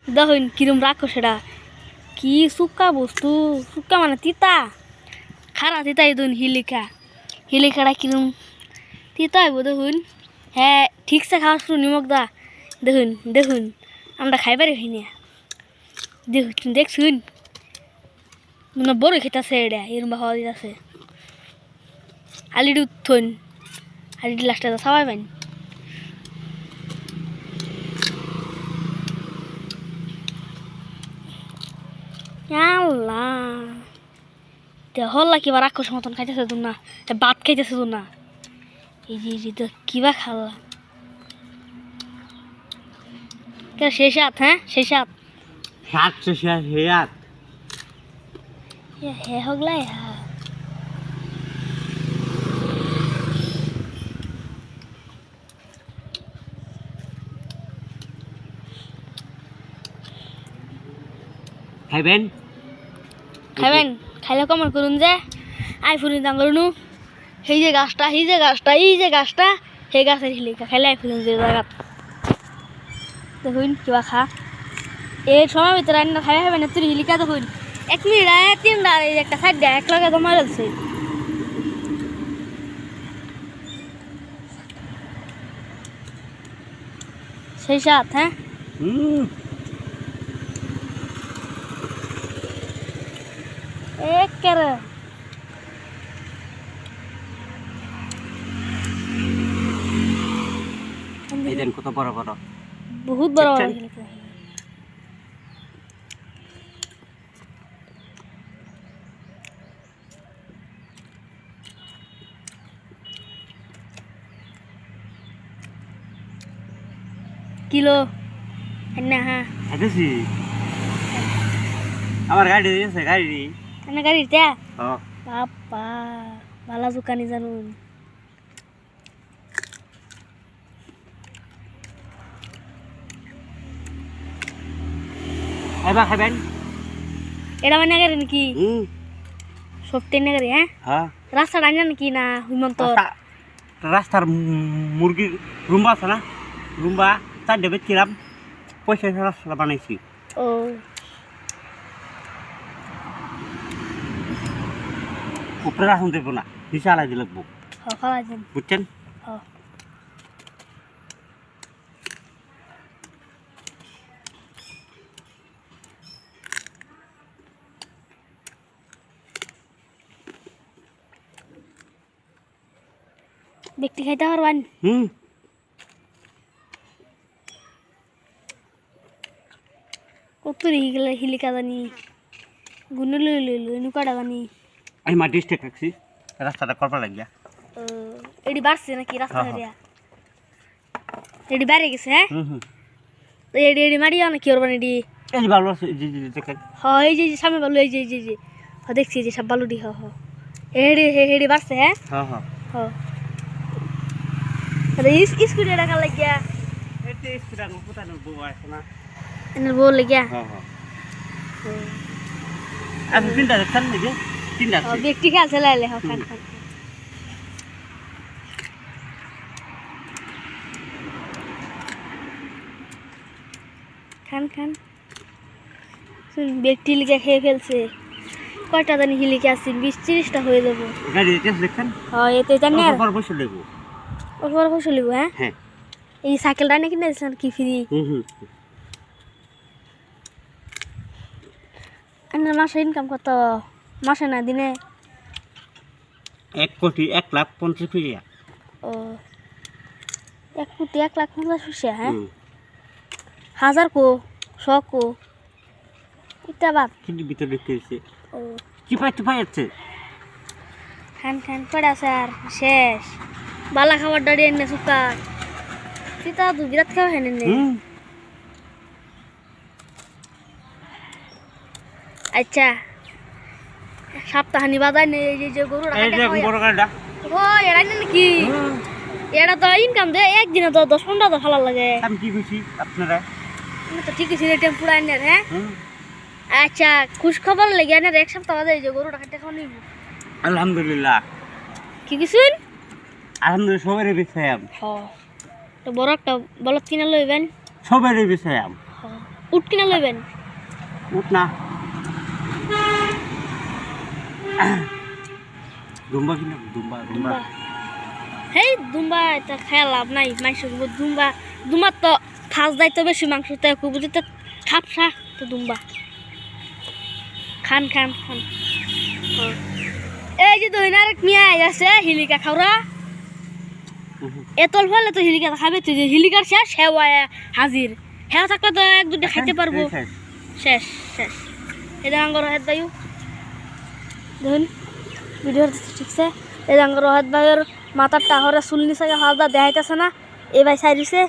দেখুন কিরম রাখো সেটা কি শুকা বস্তু শুকা মানে তিতা খারা তিতা এই দুন হিলিকাটা কিরম তিতা হইব দেখুন হ্যাঁ ঠিকছে খাওয়া শুরু নিমক দা দেখুন দেখুন আমরা খাইবারই হই না দেখুন দেখছুন মানে বড় খেতেছে এটা এরম খাওয়া দিতেছে আলিডি উত্থন আলিডি লাস্টে সবাই পাইন আল্লাহ হল্লা কিবা রাক্ষস মতন খাইতেছে তো না ভাত খাইতেছে তো না এই যে তো কিবা খাল্লা শেষ হাত হ্যাঁ শেষ হাত হাত শেষ হাত হে হগলাই হ্যাঁ খাইবেন খাইবেন খাইলে কমন করুন যে আই ফুরিন দাম করুন এই যে গাছটা এই যে গাছটা সেই গাছের হিলিকা খাইলে আই ফুরিন যে জায়গা দেখুন কিবা খা এই সময় ভিতরে রান্না খাই হবে না তুই হিলিকা দেখুন 1 মিনিট 3 দাঁড় এই একটা সাইড দেয় এক লগে তো মারছে সেই সাথ হ্যাঁ একেবারে এই দেন কত বড় বড় বহুত বড় বড় হিলিকা কিলো না হ্যাঁ আদেছি আমার গাড়ি আছে গাড়ি না গাড়ি তে হ্যাঁ বাবা ভালো দোকানি জানুন এবার খাবেন এটা মানে গাড়ি নাকি সব ট্রেনে গাড়ি হ্যাঁ হ্যাঁ রাস্তা ডাইনা নাকি না হিমন্ত রাস্তার মুরগির রুম্বা আছে না রুম্বা তার ডেবে কিরাম পয়সা রাস্তা বানাইছি ও উপরে রাখুন দেব না নিচে আলাই দিলে লাগবো খাওয়া যান বুঝছেন ব্যক্তি খাইতে পারবেন কত হিলিকা জানি গুনে লইল এনুকাটা জানি আমি মাটি স্টেক রাখছি রাস্তাটা করবার লাগিয়া এটি বাড়ছে নাকি রাস্তা হারিয়া এটি বাইরে গেছে হ্যাঁ তো এটি মারিয়া নাকি ওর মানে এটি এই ভালো আছে জি জি দেখেন হ্যাঁ এই যে সামনে বালু এই যে দেখছি যে সব বালুটি এটি বাড়ছে হ্যাঁ হ্যাঁ হ্যাঁ হ্যাঁ স্কুটি টাকা লাগিয়া এতে স্কুটার উপতানোর বউ আছে না এনার বউ লাগিয়া হ্যাঁ হ্যাঁ আচ্ছা তিনটা দেখছেন নাকি তিনটা ব্যক্তি খেলছে লাইলে হ্যাঁ খান খান খান খান ব্যক্তি লিখে খেয়ে ফেলছে কয়টা জানি হিলিকে আসছে 20-30টা হয়ে যাবো গাড়ি দেখছেন হ্যাঁ এতে জানি আর পর বসে দেবো ওর বসে লিখবো হ্যাঁ হ্যাঁ এই সাইকেলটা নাকি নিয়েছিলাম কি ফ্রি মাসে ইনকাম কত মাসে না দিনে 1,50,00,000 ও 1,50,00,000 হ্যাঁ 1000 কো 100 কো এটা বাদ কিন্তু ভিতরে দেখতে এসে ও কি পাইছে খান পড়া স্যার শেষ বালা খাবার দাঁড়িয়ে এনে সুকার সীতা দু বিরাট খাওয়া হেন এনে আচ্ছা সপ্তাহানি বাজার নেই এই যে গরু ও এরা নাকি এটা তো ইনকাম দে একদিনে তো 10-15 ভালো লাগে আমি কি খুশি আপনারা আমি তো ঠিকই ছিল টেম্পু আইনের হ্যাঁ আচ্ছা খুশ খবর লেগে আইনের এক সপ্তাহ বাদে এই যে গরুটা খাইতে খাওয়া নিব আলহামদুলিল্লাহ কি কিছুন আলহামদুলিল্লাহ সবারই বিষয়াম তো বড় একটা বলত কিনা লইবেন সবারই বিষয়াম উঠ কিনা লইবেন উঠ না দুম্বা কিনা দুম্বা দুম্বা হেই দুম্বা এটা খেয়া লাভ নাই মাংস দুম্বা দুম্বার তো ফাঁস দায়িত্ব বেশি মাংস তাই বুঝি তো খাপসা তো দুম্বা খান খান খান এই যে দইন আরেক মিয়া আছে হিলিকা খাওরা এতল ফেলে তো হিলিকা খাবে তুই যে হিলিকার শেষ হেওয়া হাজির হেওয়া থাকলে তো এক দুটো খাইতে পারবো শেষ শেষ এটা আঙ্গর হেদ বায়ু দেখুন ভিডিও ঠিকছে এই আঙ্গর হেদ বায়ুর মাথার টাহরে চুল নিচে হালদা দেখাইতেছে না এবার সাইরিছে